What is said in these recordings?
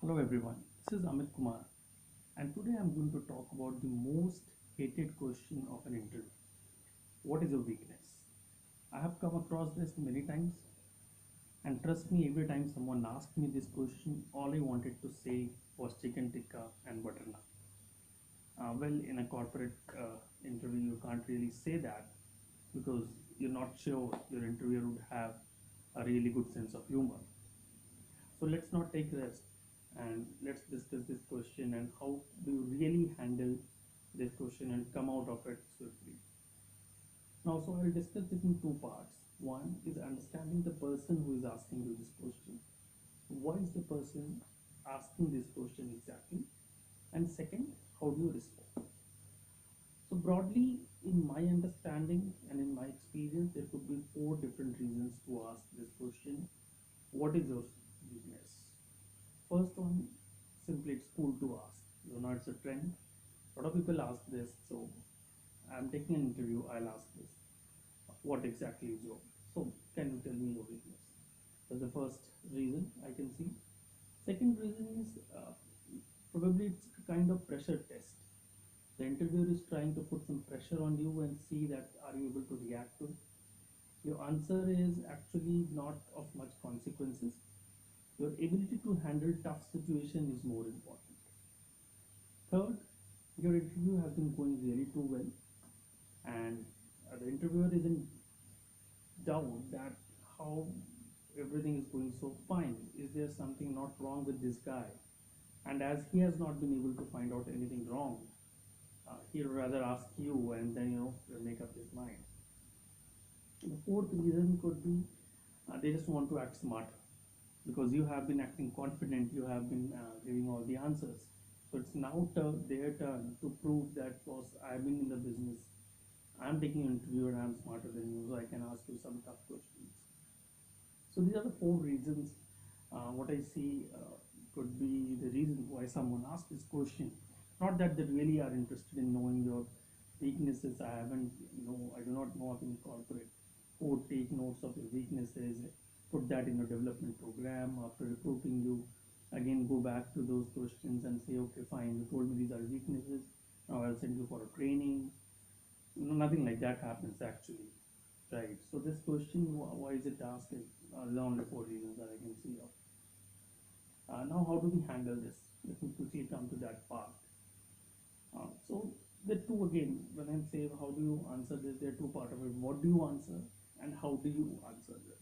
Hello everyone, this is Amit Kumar and today I'm going to talk about the most hated question of an interview. What is your weakness? I have come across this many times and trust me, every time someone asked me this question, all I wanted to say was chicken tikka and butter naan. Well, in a corporate interview, you can't really say that because you're not sure your interviewer would have a really good sense of humor. So let's not take rest and let's discuss this question and how do you really handle this question and come out of it swiftly. Now, so I'll discuss this in two parts. One is understanding the person who is asking you this question. Why is the person asking this question exactly? And second, how do you respond? So broadly, in my understanding and in my experience, there could be four different reasons to ask this question. What is your weakness? First one, simply it's cool to ask. It's a trend. A lot of people ask this, so I'm taking an interview, I'll ask this. What exactly is your? So can you tell me your weakness? That's the first reason I can see. Second reason is probably it's a kind of pressure test. The interviewer is trying to put some pressure on you and see that are you able to react to it. Your answer is actually not of much consequences. Your ability to handle tough situation is more important. Third, your interview has been going really too well, and the interviewer is in doubt that how everything is going so fine. Is there something not wrong with this guy? And as he has not been able to find out anything wrong, he'll rather ask you and then make up his mind. The fourth reason could be they just want to act smart because you have been acting confident, you have been giving all the answers. So it's now their turn to prove that, boss, I've been in the business, I'm taking an interview and I'm smarter than you, so I can ask you some tough questions. So these are the four reasons. What I see could be the reason why someone asked this question. Not that they really are interested in knowing your weaknesses. I do not know of any corporate who would take notes of your weaknesses, put that in a development program after recruiting you. Again, go back to those questions and say, okay, fine, you told me these are weaknesses. Now I'll send you for a training. Nothing like that happens actually. Right. So this question, why is it asked? There are only four reasons that I can see of. Now, how do we handle this? Let me quickly come to that part. So the two again, when I say how do you answer this, there are two part of it. What do you answer, and how do you answer this?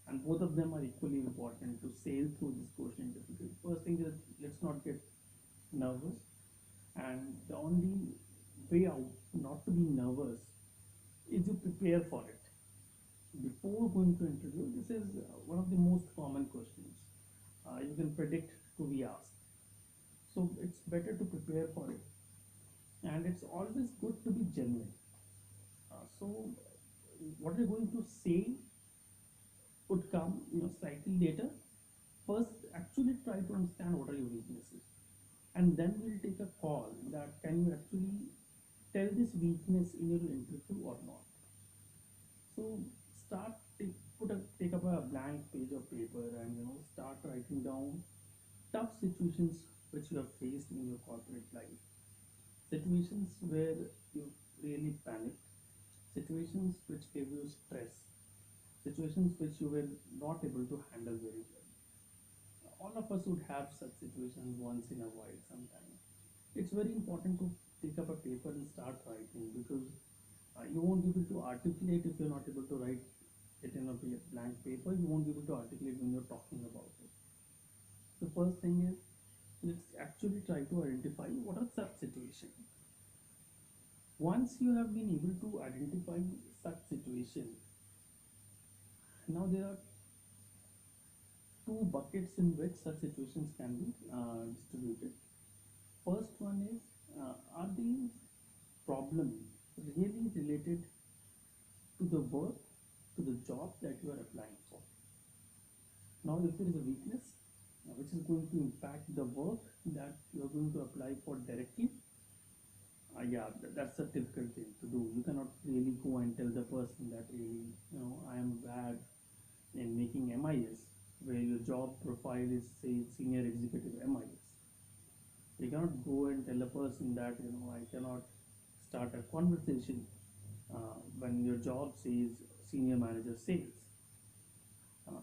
And both of them are equally important to sail through this question difficulty. First thing is let's not get nervous, and the only way out not to be nervous is you prepare for it before going to interview. This is one of the most common questions you can predict to be asked, so it's better to prepare for it, and it's always good to be genuine. So what you're going to say would come slightly later. First, actually try to understand what are your weaknesses, and then we'll take a call that can you actually tell this weakness in your interview or not. So start take up a blank page of paper and start writing down tough situations which you have faced in your corporate life, situations where you really panicked, situations which gave you stress, situations which you were not able to handle very well. All of us would have such situations once in a while sometime. It's very important to pick up a paper and start writing because you won't be able to articulate if you're not able to write it in a blank paper. You won't be able to articulate when you're talking about it. The first thing is let's actually try to identify what are such situations. Once you have been able to identify such situation, now there are two buckets in which such situations can be distributed. First one is are these problems really related to the work, to the job that you are applying for? Now, if there is a weakness which is going to impact the work that you are going to apply for directly, yeah, that's a difficult thing to do. You cannot really go and tell the person that really, I am bad in making MIS. where your job profile is say senior executive MIS. You cannot go and tell a person that I cannot start a conversation when your job says senior manager sales.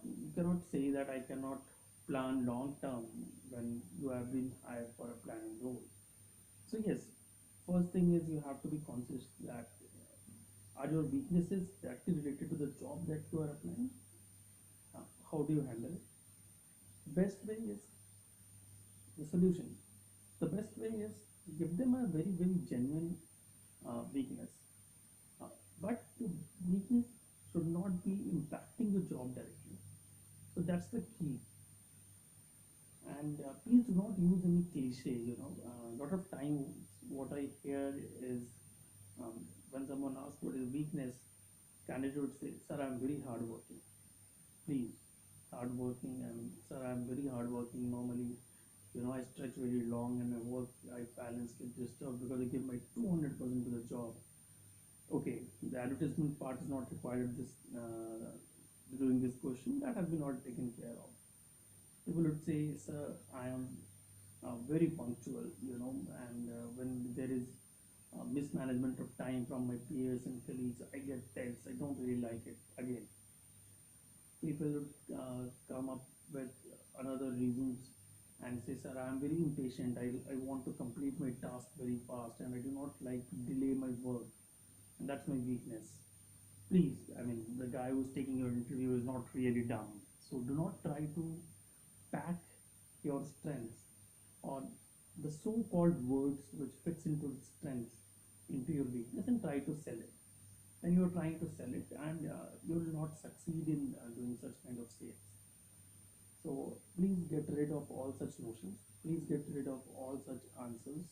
You cannot say that I cannot plan long term when you have been hired for a planning role. So yes, first thing is you have to be conscious that are your weaknesses directly related to the job that you are applying? How do you handle it? Best way is the solution. The best way is give them a very very genuine weakness, uh, but the weakness should not be impacting your job directly. So that's the key. And please do not use any cliche. A lot of times what I hear is when someone asks what is weakness, candidate would say, "Sir, I'm very hardworking." Please, hardworking. And sir, I'm very hardworking. Normally, I stretch very long and my work-life balance get disturbed because I give my 200% to the job. Okay, the advertisement part is not required. This During this question that has been all taken care of. People would say, "Sir, I am very punctual, and when there is mismanagement of time from my peers and colleagues, I get tense. I don't really like it." Again, people would come up with another reasons and say, "Sir, I am very impatient. I want to complete my task very fast, and I do not like to delay my work, and that's my weakness." Please, I mean, the guy who's taking your interview is not really dumb. So do not try to pack your strengths or the so-called words which fits into the strengths into your weakness and try to sell it. Then you're trying to sell it, and you will not succeed in doing such kind of sales. So please get rid of all such notions. Please get rid of all such answers.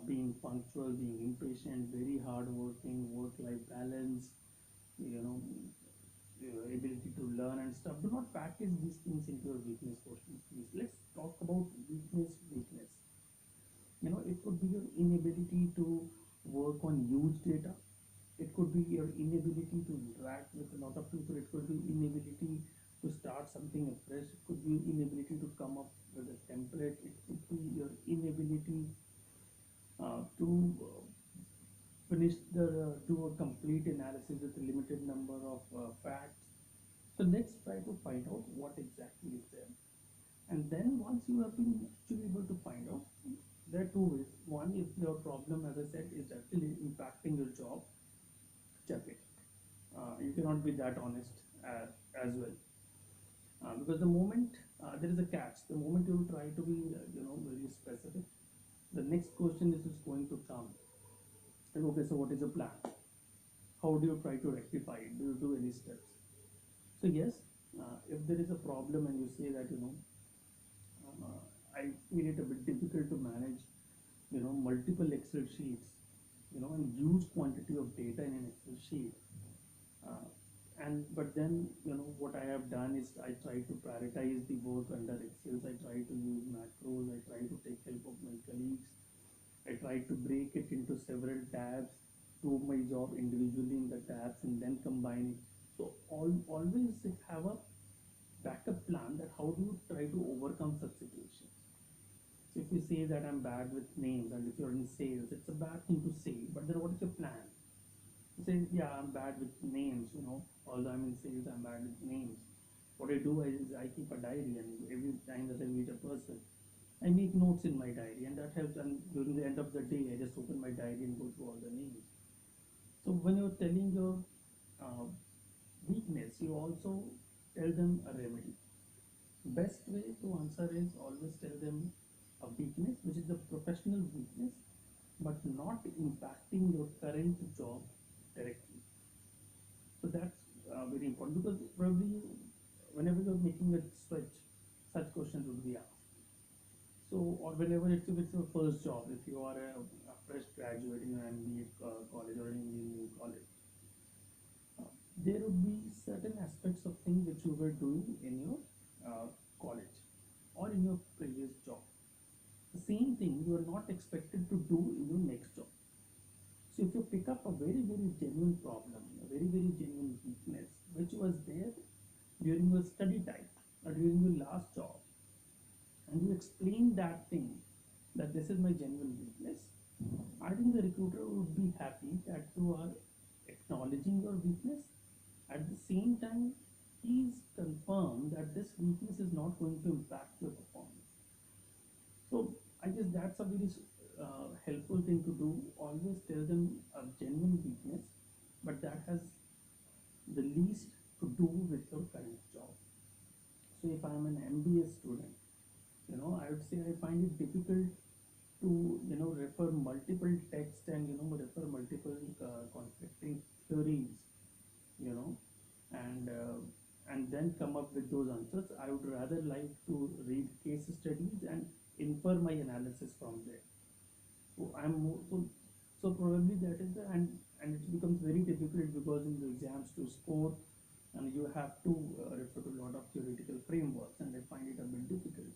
Being punctual, being impatient, very hardworking, work-life balance, you know, your ability to learn and stuff. Do not package these things into your weakness portion, please. Let's talk about weakness. It could be your inability to work on huge data. It could be your inability to interact with a lot of people. It could be inability to start something afresh. It could be inability to come up with a template. It could be your inability to finish do a complete analysis with a limited number of facts. So let's try to find out what exactly is there. And then once you have been actually able to find out, there are two ways. One, if your problem, as I said, is actually impacting your job, check it. You cannot be that honest as well. Because the moment there is a catch, the moment you try to be, very specific, the next question is going to come. And okay, so what is the plan? How do you try to rectify it? Do you do any steps? So yes, if there is a problem and you say that I feel it a bit difficult to manage, multiple Excel sheets, and huge quantity of data in an Excel sheet. Uh, and but then what I have done is I try to prioritize the work under Excel. I try to use macros. I try to take help of my colleagues. I try to break it into several tabs, do my job individually in the tabs, and then combine it. So always have a backup plan that how do you try to overcome such situations. So if you say that I'm bad with names, and if you're in sales, it's a bad thing to say. But then what is your plan? You say, yeah, I'm bad with names. Although I'm in sales, I'm bad with names. What I do is I keep a diary, and every time that I meet a person, I make notes in my diary, and that helps. And during the end of the day, I just open my diary and go through all the names. So when you're telling your uh, weakness, you also tell them a remedy. Best way to answer is always tell them a weakness, which is a professional weakness, but not impacting your current job directly. So that's very important because probably whenever you're making a switch, such questions would be asked. So, or whenever if it's your first job, if you are a fresh graduate in an MBA college or an engineering college, uh, there would be certain aspects of things which you were doing in your college or in your previous job. The same thing you are not expected to do in your next job. So if you pick up a very, very genuine problem, a very, very genuine weakness, which was there during your study time, during your last job, and you explain that thing, that this is my genuine weakness, I think the recruiter would be happy that you are acknowledging your weakness. At the same time, please confirm that this weakness is not going to impact your performance. So I guess that's a very helpful thing to do. Always tell them a genuine weakness, but that has the least to do with your current job. So if I'm an MBA student, I would say I find it difficult to refer multiple texts and refer multiple conflicting theories, you know and then come up with those answers. I would rather like to read case studies and infer my analysis from there. So I'm more so probably that is the and it becomes very difficult because in the exams to score, and you have to refer to a lot of theoretical frameworks, and I find it a bit difficult.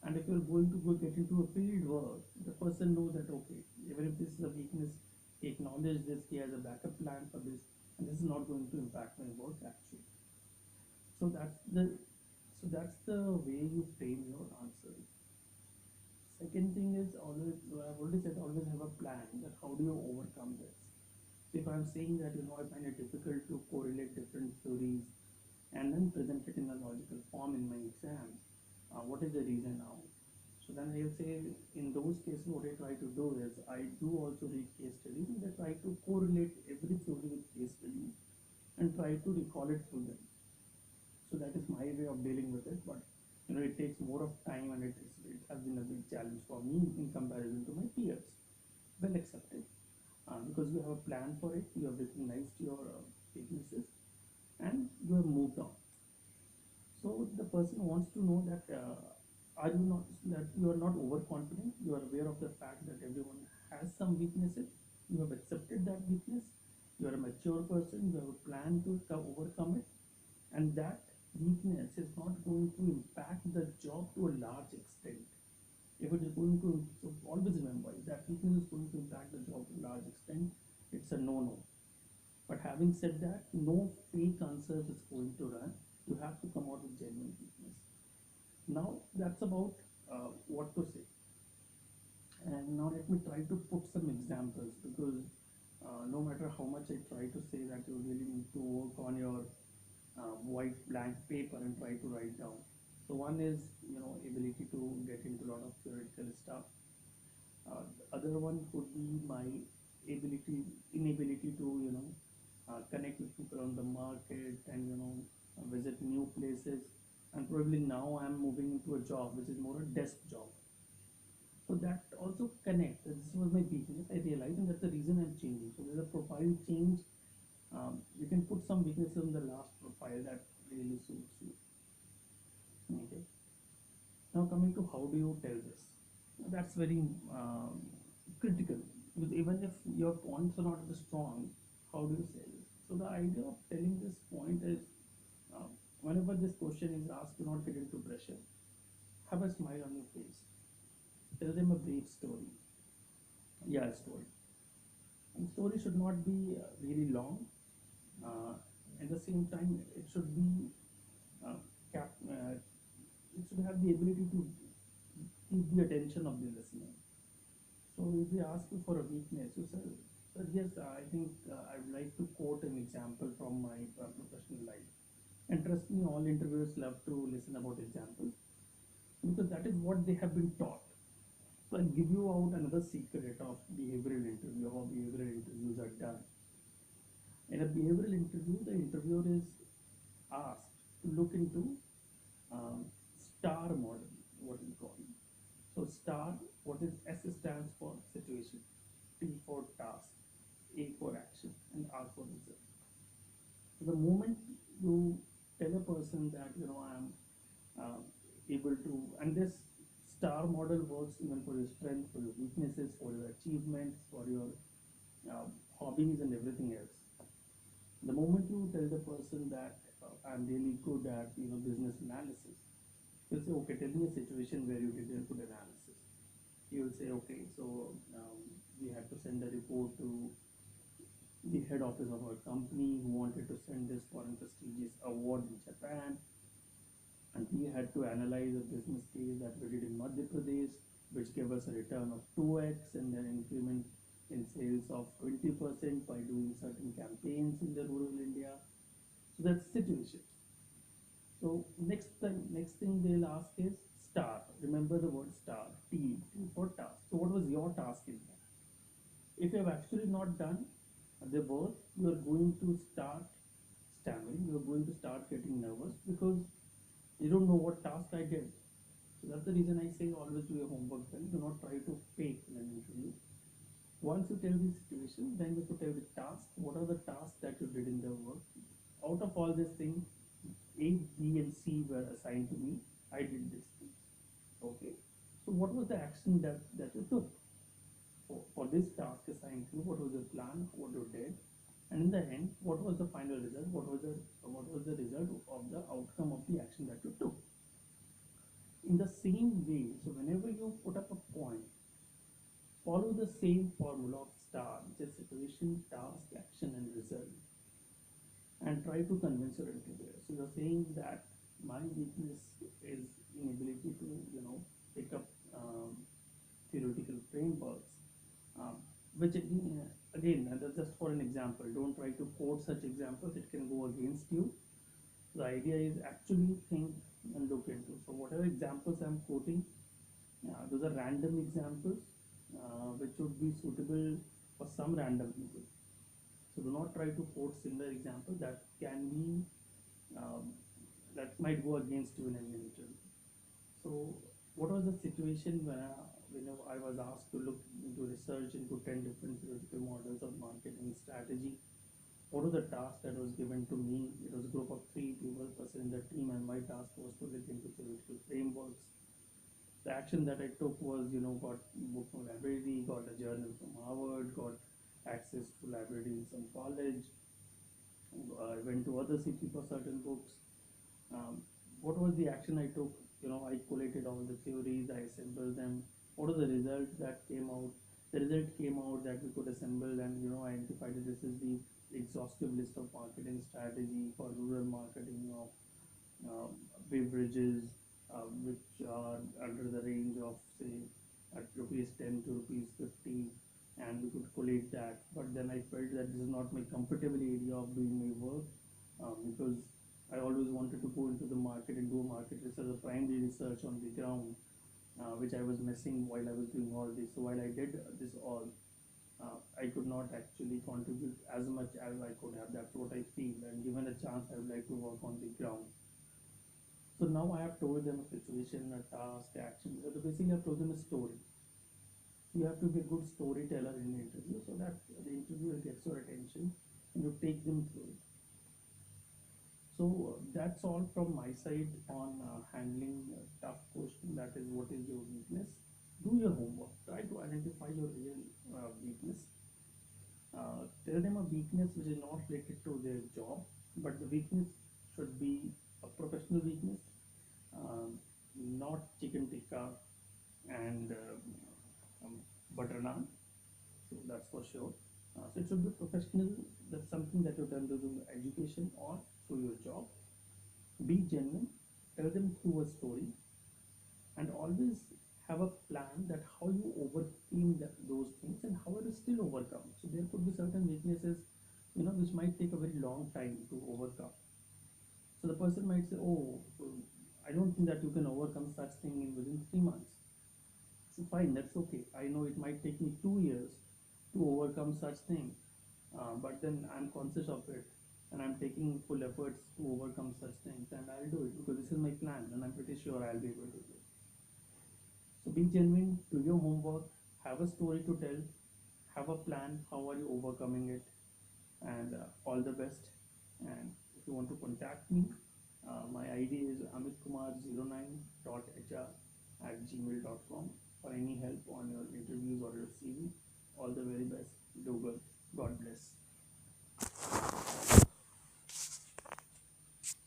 And if you're going to go get into a field work, the person knows that okay, even if this is a weakness, he acknowledges this, he has a backup plan for this, and this is not going to impact my work actually. So that's the way you frame your answer. Second thing is always, I've already said, always have a plan that how do you overcome this. So if I'm saying that I find it difficult to correlate different theories and then present it in a logical form in my exams, what is the reason now? So then I'll say in those cases what I try to do is I do also read case studies, and I try to correlate every theory with case studies and try to recall it through them. So that is my way of dealing with it. But it takes more of time, and it has been a big challenge for me in comparison to my peers. Well accepted, because you have a plan for it, you have recognized your weaknesses, and you have moved on. So the person wants to know that are you not that you are not overconfident. You are aware of the fact that everyone has some weaknesses. You have accepted that weakness. You are a mature person. You have a plan to overcome it, and that weakness is not going to impact the job to a large extent. If it is going to, so always remember, if that weakness is going to impact the job to a large extent, it's a no-no. But having said that, no fake answers is going to run. You have to come out with genuine weakness. Now that's about what to say. And now let me try to put some examples, because no matter how much I try to say that you really need to work on your white blank paper and try to write down. So one is ability to get into a lot of theoretical stuff. The other one could be my inability to connect with people on the market, and visit new places. And probably now I'm moving into a job which is more a desk job. So that also connects. This was my weakness, I realized, and that's the reason I'm changing. So there's a profile change. You can put some weaknesses in the last profile that really suits you. Okay. Now coming to how do you tell this? That's very critical, because even if your points are not as strong, how do you say this? So the idea of telling this point is, uh, whenever this question is asked, do not get into pressure. Have a smile on your face. Tell them a brief story. Yeah, a story. And story should not be really long. Uh, at the same time, it should be uh, cap. It should have the ability to keep the attention of the listener. So if they ask you for a weakness, you say, "Sir, yes, I think I would like to quote an example from my professional life." And trust me, all interviewers love to listen about examples, because that is what they have been taught. So I'll give you out another secret of behavioral interview, how behavioral interviews are done. In a behavioral interview, the interviewer is asked to look into STAR model, what we call it. So STAR, what is S stands for situation, T for task, A for action, and R for result. So the moment you tell a person that I am uh, able to, and this STAR model works even for your strength, for your weaknesses, for your achievements, for your uh, hobbies, and everything else. The moment you tell the person that I'm really good at business analysis, you'll say, okay, tell me a situation where you did a good analysis. He will say, okay, so we had to send a report to the head office of our company who wanted to send this for a prestigious award in Japan. and we had to analyze a business case that we did in Madhya Pradesh, which gave us a return of 2x and an increment in sales of 20% by doing certain campaigns in the rural India. So that's the situation. So next thing they'll ask is star. Remember the word star, T for task. So what was your task in that? If you have actually not done the work, you are going to start stammering. You are going to start getting nervous because you don't know what task I did. So that's the reason I say always do your homework well. Do not try to fake in an interview. Once you tell the situation, then you have to tell the task. What are the tasks that you did in the work? Out of all these things, A, B, and C were assigned to me. I did this thing. Okay. So what was the action that you took for this task assigned to you? What was your plan? What you did? And in the end, what was the final result? What was the result of the outcome of the action that you took? In the same way, so whenever you put up a point, follow the same formula of STAR, which is situation, task, action, and result, and try to convince your interviewer. So you're saying that my weakness is inability to, pick up theoretical frameworks, um, which again, that's just for an example. Don't try to quote such examples; it can go against you. The idea is actually think and look into. So whatever examples I'm quoting, those are random examples which would be suitable for some random people. So do not try to quote similar example that can be um, that might go against you in an interview. So what was the situation when I was asked to look into research into 10 different theoretical models of marketing strategy? What was the task that was given to me? It was a group of three people, person in the team, and my task was to look into theoretical frameworks. The action that I took was, got book from library, got a journal from Harvard, got access to library in some college, I went to other city for certain books. Um, what was the action I took? I collated all the theories, I assembled them. What are the results that came out? The result came out that we could assemble and identify that this is the exhaustive list of marketing strategy for rural marketing of um, beverages which are under the range of say at rupees 10 to rupees 50, and we could collate that. But then I felt that this is not my comfortable area of doing my work because I always wanted to go into the market and do market research, a primary research on the ground, which I was missing while I was doing all this. So while I did this all, I could not actually contribute as much as I could have. That's what I feel. And given a chance, I would like to work on the ground. So now I have told them a situation, a task, action. So basically, I've told them a story. So you have to be a good storyteller in the interview so that the interviewer gets your attention and you take them through it. So that's all from my side on handling a tough question. That is, what is your weakness? Do your homework. Try to identify your real weakness. Tell them a weakness which is not related to their job, but the weakness should be a professional weakness, um, not chicken tikka and butter naan. So that's for sure. So it should be professional. That's something that you've done through education or through your job. Be genuine. Tell them through a story, and always have a plan that how you overcame those things and how you still overcome. So there could be certain weaknesses, which might take a very long time to overcome. So the person might say, "Oh, I don't think that you can overcome such thing in within 3 months." So fine, that's okay. I know it might take me 2 years to overcome such thing, but then I'm conscious of it and I'm taking full efforts to overcome such things, and I'll do it because this is my plan, and I'm pretty sure I'll be able to do it. So be genuine, do your homework, have a story to tell, have a plan, how are you overcoming it, and all the best. And if you want to contact me, my ID is amitkumar09.hr@gmail.com for any help on your interviews or your CV. All the very best. Do good. God bless.